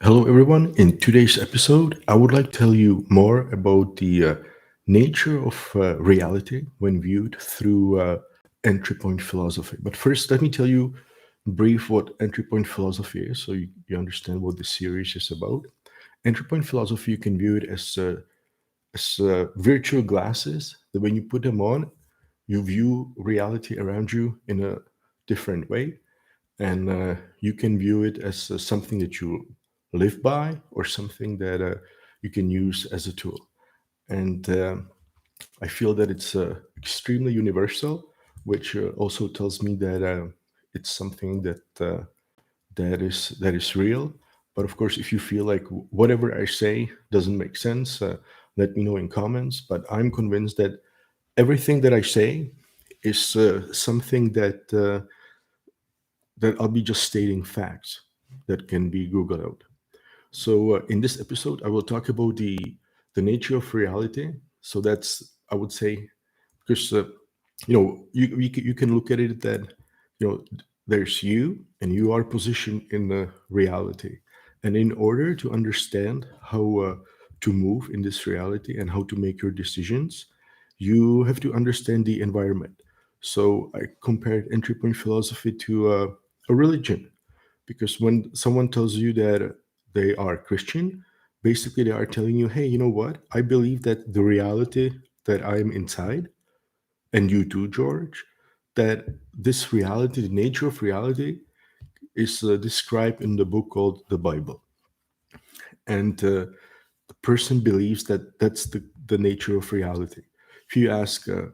Hello, everyone. In today's episode, I would like to tell you more about the nature of reality when viewed through entry point philosophy. But first, let me tell you brief what entry point philosophy is so you understand what the series is about. Entry point philosophy, you can view it as virtual glasses that when you put them on, you view reality around you in a different way and you can view it as something that you live by or something that you can use as a tool. And I feel that it's extremely universal, which also tells me that it's something that is real. But of course, if you feel like whatever I say doesn't make sense, let me know in comments. But I'm convinced that everything that I say is something that I'll be just stating facts that can be Googled out. So in this episode, I will talk about the nature of reality. So that's I would say because you can look at it that there's you and you are positioned in the reality, and in order to understand how to move in this reality and how to make your decisions, you have to understand the environment. So I compared entry point philosophy to a religion because when someone tells you that they are Christian, basically they are telling you, hey, you know what? I believe that the reality that I'm inside, and you too, George, that this reality, the nature of reality, is described in the book called the Bible. And the person believes that that's the nature of reality. If you ask a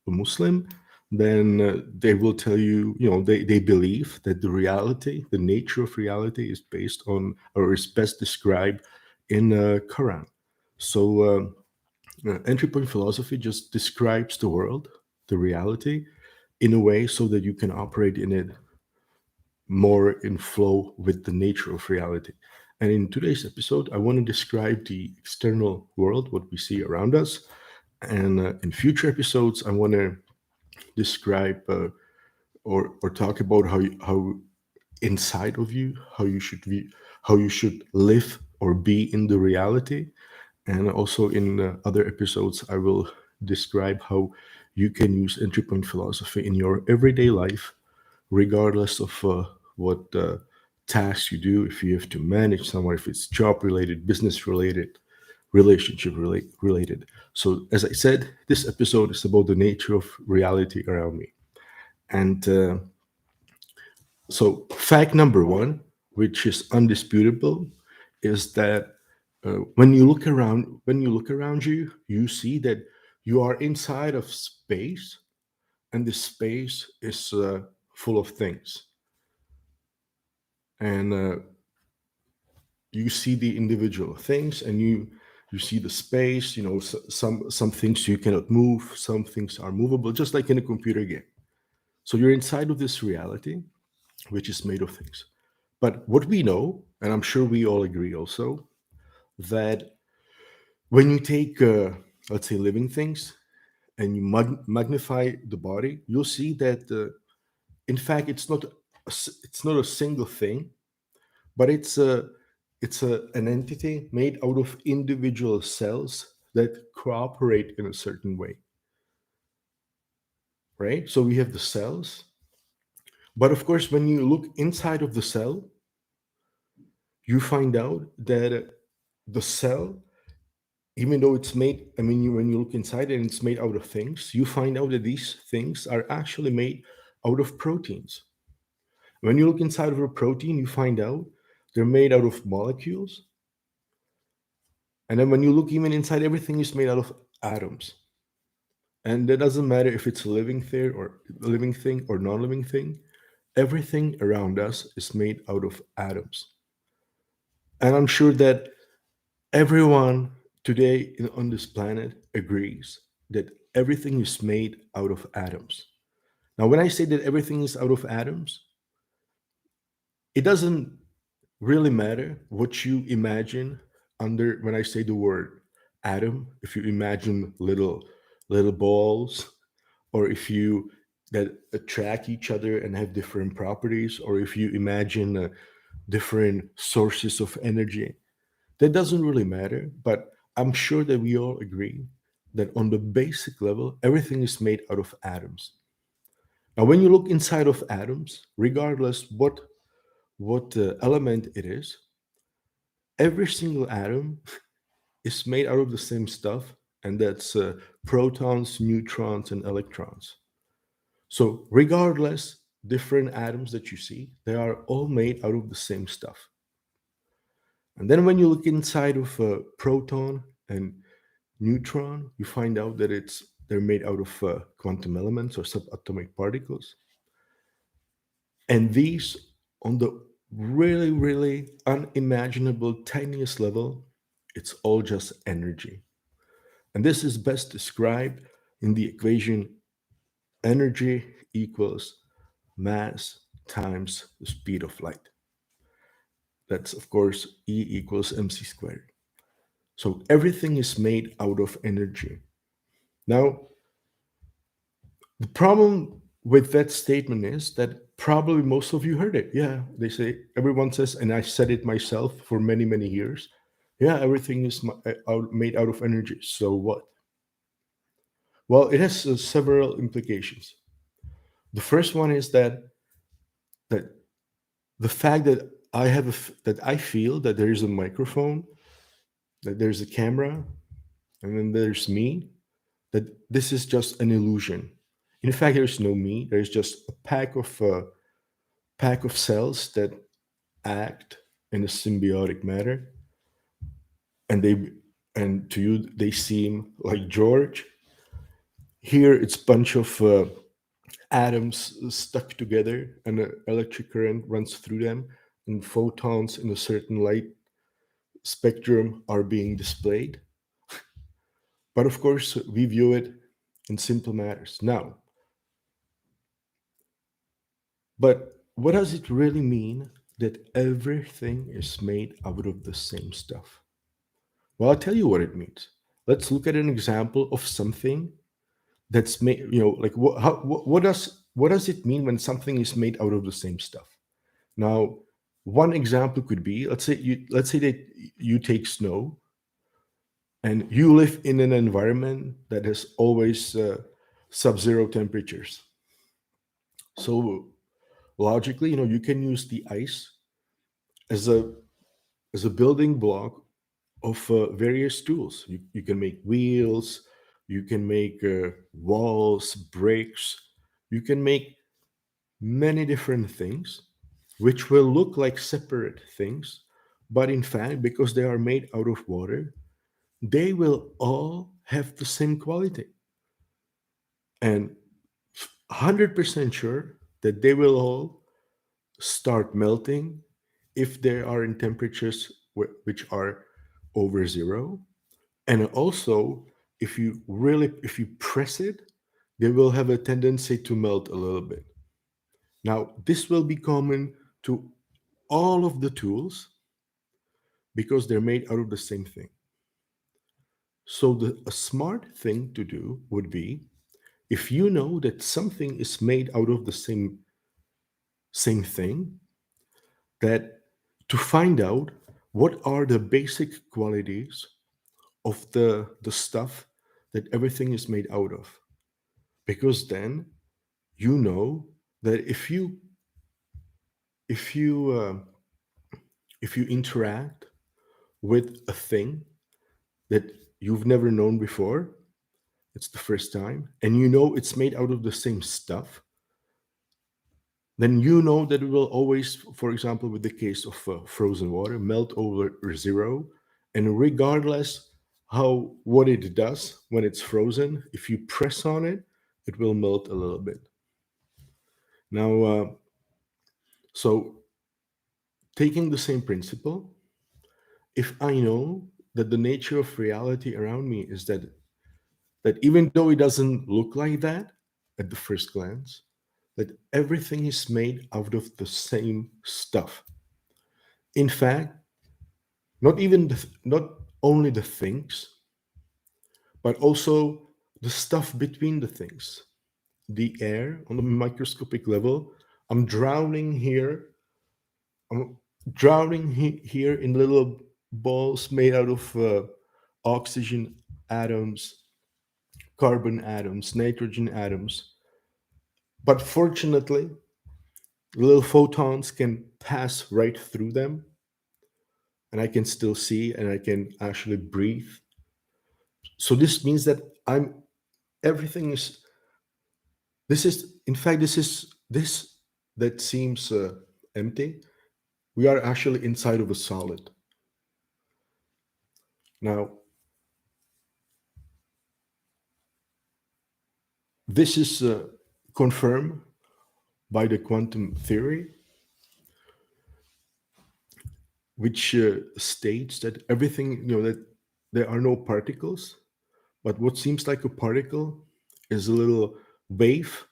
Muslim, then they will tell you, they believe that the reality, the nature of reality is based on or is best described in Quran. So entry point philosophy just describes the world, the reality, in a way so that you can operate in it more in flow with the nature of reality. And in today's episode, I want to describe the external world, what we see around us. And in future episodes, I want to describe or talk about how inside of you how you should live or be in the reality, and also in other episodes I will describe how you can use entry point philosophy in your everyday life regardless of what tasks you do, if you have to manage someone, if it's job related, business related, related. So as I said, this episode is about the nature of reality around me. And so, fact number one, which is undisputable, is that when you look around you, you see that you are inside of space, and the space is full of things, and you see the individual things, and you see the space. Some things you cannot move, some things are movable, just like in a computer game. So you're inside of this reality, which is made of things. But what we know, and I'm sure we all agree also, that when you take, let's say, living things and you magnify the body, you'll see that, in fact, it's not a single thing, but it's an entity made out of individual cells that cooperate in a certain way, right? So we have the cells, but of course, when you look inside of the cell, you find out that the cell, even though it's made, I mean, when you look inside and it's made out of things, you find out that these things are actually made out of proteins. When you look inside of a protein, you find out they're made out of molecules. And then when you look even inside, everything is made out of atoms. And it doesn't matter if it's a living thing or non-living thing. Everything around us is made out of atoms. And I'm sure that everyone today on this planet agrees that everything is made out of atoms. Now, when I say that everything is out of atoms, it doesn't really matter what you imagine under when I say the word atom. If you imagine little balls, or if you that attract each other and have different properties, or if you imagine different sources of energy. That doesn't really matter, but I'm sure that we all agree that on the basic level, everything is made out of atoms. Now, when you look inside of atoms, regardless what element it is, every single atom is made out of the same stuff, and that's protons, neutrons, and electrons. So, regardless, different atoms that you see, they are all made out of the same stuff. And then when you look inside of a proton and neutron, you find out that they're made out of quantum elements or subatomic particles. And these, on the really, really unimaginable tiniest level, it's all just energy. And this is best described in the equation energy equals mass times the speed of light. That's, of course, E equals mc squared. So everything is made out of energy. Now, the problem with that statement is that probably most of you heard it. Yeah, they say, everyone says, and I said it myself for many, many years. Yeah, everything is made out of energy. So what? Well, it has several implications. The first one is that the fact that that I feel that there is a microphone, that there's a camera, and then there's me, that this is just an illusion. In fact, there's no me. There's just a pack of cells that act in a symbiotic manner, and to you they seem like George. Here, it's a bunch of atoms stuck together, and an electric current runs through them, and photons in a certain light spectrum are being displayed. But of course, we view it in simple matters. Now, but what does it really mean that everything is made out of the same stuff? Well, I'll tell you what it means. Let's look at an example of something that's made, like what does it mean when something is made out of the same stuff? Now, one example could be, let's say that you take snow and you live in an environment that has always sub-zero temperatures. So logically, you can use the ice as a building block of various tools. You can make wheels, you can make walls, bricks, you can make many different things, which will look like separate things, but in fact, because they are made out of water, they will all have the same quality. And 100% sure that they will all start melting if they are in temperatures which are over zero. And also, if you press it, they will have a tendency to melt a little bit. Now, this will be common to all of the tools because they're made out of the same thing. So a smart thing to do would be, if you know that something is made out of the same thing, that to find out what are the basic qualities of the stuff that everything is made out of. Because then you know that if you uh, if you interact with a thing that you've never known before, it's the first time, and you know it's made out of the same stuff, then you know that it will always, for example, with the case of frozen water, melt over zero. And regardless what it does when it's frozen, if you press on it, it will melt a little bit. Now, so taking the same principle, if I know that the nature of reality around me is that even though it doesn't look like that at the first glance, that everything is made out of the same stuff. In fact, not only the things, but also the stuff between the things. The air on the microscopic level. I'm drowning here. I'm drowning here in little balls made out of oxygen atoms, carbon atoms, nitrogen atoms. But fortunately, little photons can pass right through them, and I can still see and I can actually breathe. So this means that I'm everything is this is in fact this that seems empty. We are actually inside of a solid. Now, this is confirmed by the quantum theory, which states that everything, that there are no particles, but what seems like a particle is a little wave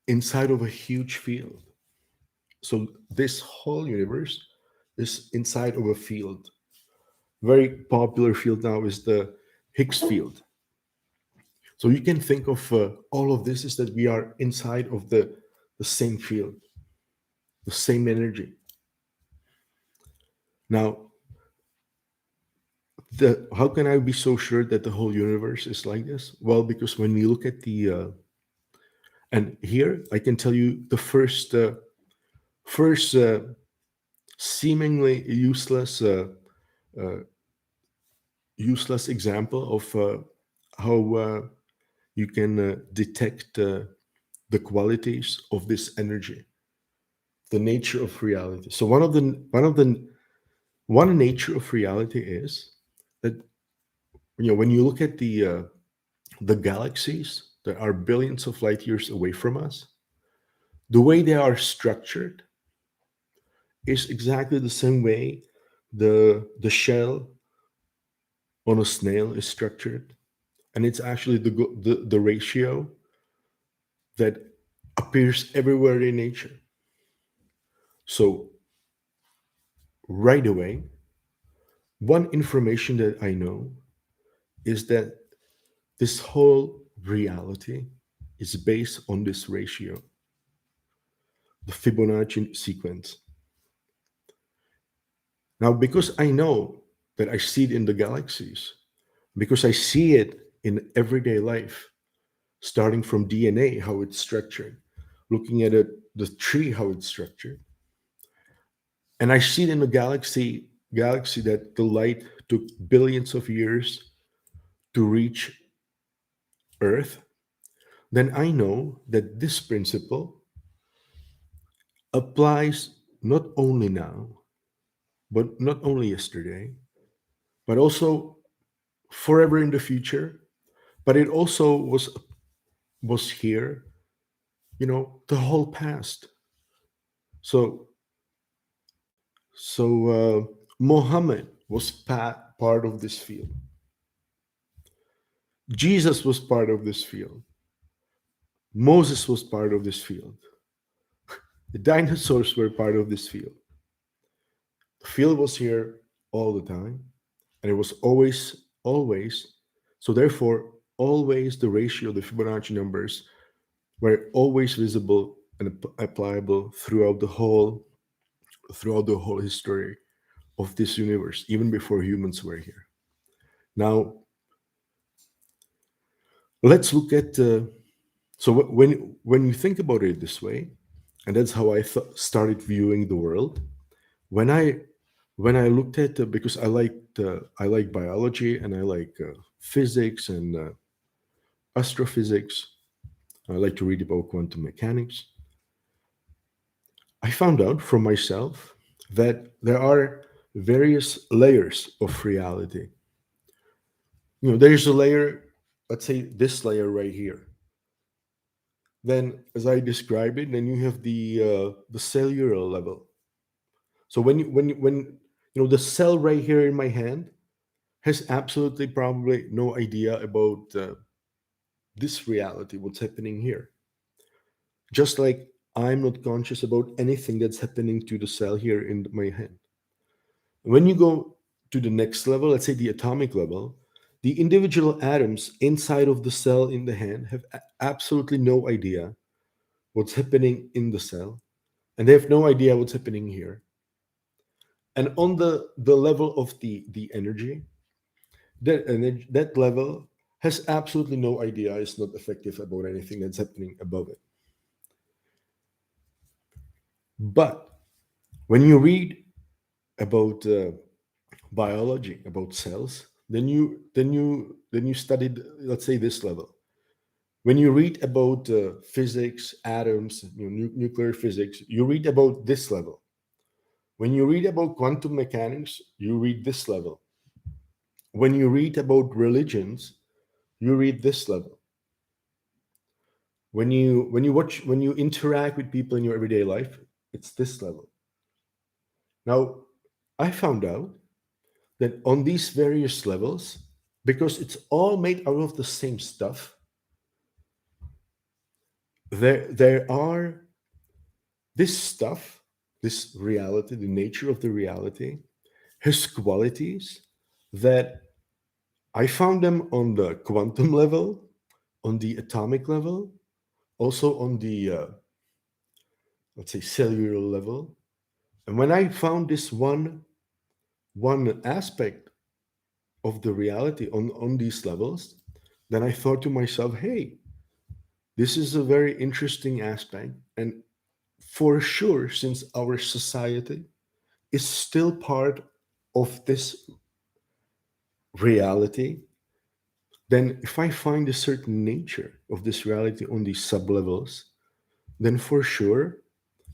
inside of a huge field. So this whole universe is inside of a field. Very popular field now is the Higgs field. So you can think of all of this is that we are inside of the same field, the same energy. Now, how can I be so sure that the whole universe is like this? Well, because when we look at and here I can tell you the first seemingly uh, useless example of how you can detect the qualities of this energy, the nature of reality. So one nature of reality is that when you look at the galaxies that are billions of light years away from us, the way they are structured is exactly the same way the shell on a snail is structured, and it's actually the ratio that appears everywhere in nature. So right away, one information that I know is that this whole reality is based on this ratio, the Fibonacci sequence. Now, because I know that I see it in the galaxies, because I see it in everyday life, starting from DNA, how it's structured, looking at it, the tree, how it's structured, and I see it in the galaxy that the light took billions of years to reach Earth, then I know that this principle applies not only now, but not only yesterday, but also forever in the future. But it also was here, the whole past. So Mohammed was part of this field. Jesus was part of this field. Moses was part of this field. The dinosaurs were part of this field. The field was here all the time, and it was always. So therefore, always the ratio, the Fibonacci numbers, were always visible and applicable throughout the whole history of this universe, even before humans were here. Now, let's look at. When you think about it this way, and that's how I started viewing the world. When I looked at because I like biology and I like physics and astrophysics. I like to read about quantum mechanics. I found out from myself that there are various layers of reality. There's a layer, let's say this layer right here. Then, as I describe it, then you have the cellular level. So when the cell right here in my hand has absolutely probably no idea about this reality, what's happening here. Just like I'm not conscious about anything that's happening to the cell here in my hand. When you go to the next level, let's say the atomic level, the individual atoms inside of the cell in the hand have absolutely no idea what's happening in the cell, and they have no idea what's happening here. And on the level of the energy, that level has absolutely no idea, is not effective about anything that's happening above it. But when you read about biology, about cells, then you studied, let's say, this level. When you read about physics, atoms, nuclear physics, you read about this level. When you read about quantum mechanics, you read this level. When you read about religions, you read this level. When you interact with people in your everyday life, it's this level. Now, I found out that on these various levels, because it's all made out of the same stuff, there are this stuff, this reality, the nature of the reality, has qualities that I found them on the quantum level, on the atomic level, also on the let's say cellular level. And when I found this one aspect of the reality on these levels, then I thought to myself, hey, this is a very interesting aspect. And for sure, since our society is still part of this reality, then if I find a certain nature of this reality on these sublevels, then for sure,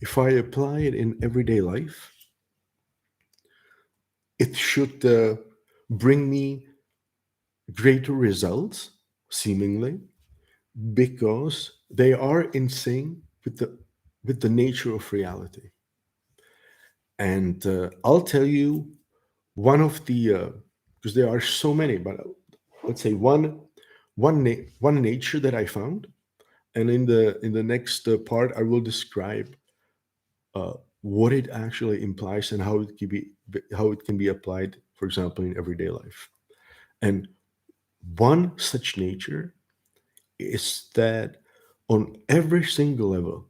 if I apply it in everyday life, it should bring me greater results, seemingly, because they are in sync with the nature of reality. And I'll tell you one of the because there are so many, but let's say one nature that I found, and in the next part I will describe what it actually implies and how it can be applied, for example, in everyday life. And one such nature is that on every single level,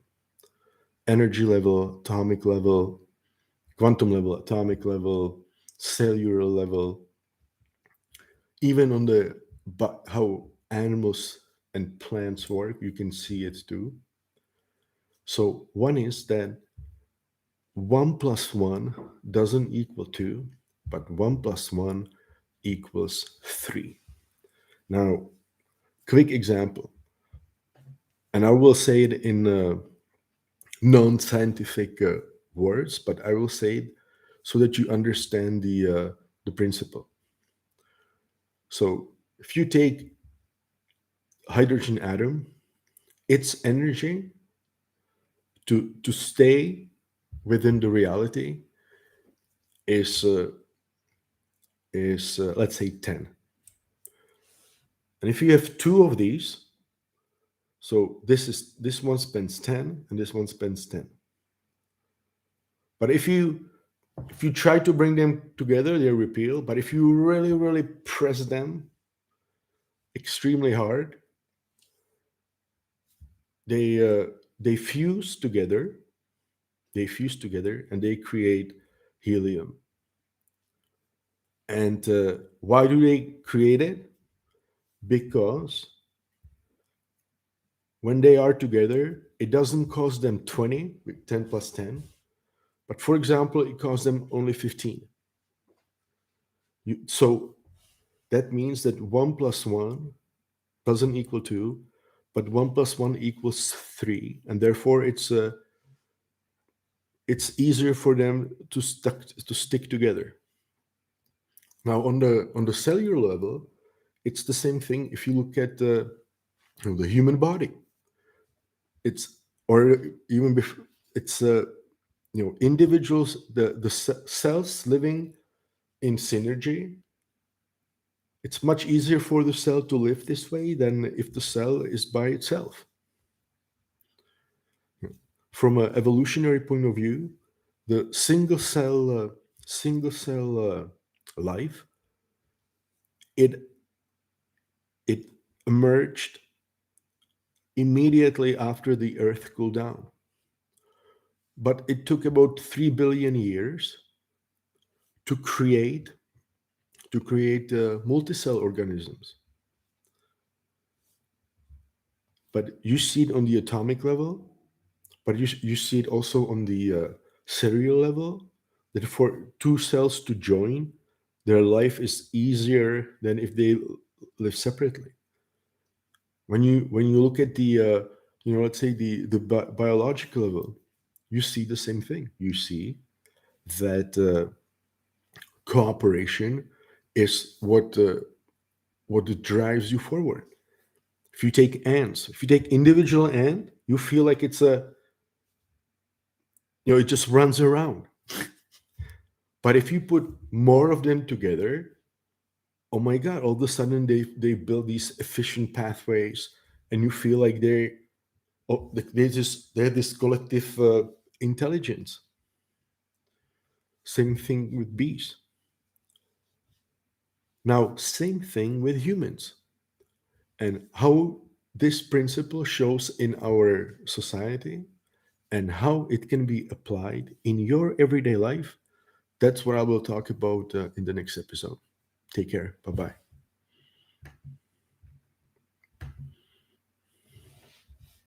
energy level, atomic level, quantum level, atomic level, cellular level, even on the but how animals and plants work, you can see it too. So one is that 1 plus 1 doesn't equal 2, but 1 plus 1 equals 3. Now, quick example, and I will say it in non-scientific words, but I will say it so that you understand the principle. So if you take hydrogen atom, its energy to stay within the reality is let's say 10. And if you have two of these, so this one spends 10 and this one spends 10. But if you try to bring them together, they repel. But if you really, really press them extremely hard, they uh, they fuse together. They fuse together and they create helium. And why do they create it? Because when they are together, it doesn't cost them 20 with 10 plus 10, but for example, it costs them only 15. So that means that 1 plus 1 doesn't equal 2, but 1 plus 1 equals 3. And therefore, it's easier for them to stick together. Now, on the cellular level, it's the same thing. If you look at the human body, it's or even before, it's individuals, the cells living in synergy. It's much easier for the cell to live this way than if the cell is by itself. From an evolutionary point of view, the single cell life, it it emerged immediately after the Earth cooled down. But it took about 3 billion years to create multicell organisms. But you see it on the atomic level, but you see it also on the cellular level, that for two cells to join, their life is easier than if they live separately. When you look at the let's say the biological level, you see the same thing. You see that cooperation is what drives you forward. If you take ants, if you take individual ant, you feel like it's it just runs around. But if you put more of them together, oh my God, all of a sudden they build these efficient pathways, and you feel like they have this collective intelligence. Same thing with bees. Now, same thing with humans. And how this principle shows in our society and how it can be applied in your everyday life, that's what I will talk about in the next episode. Take care. Bye bye.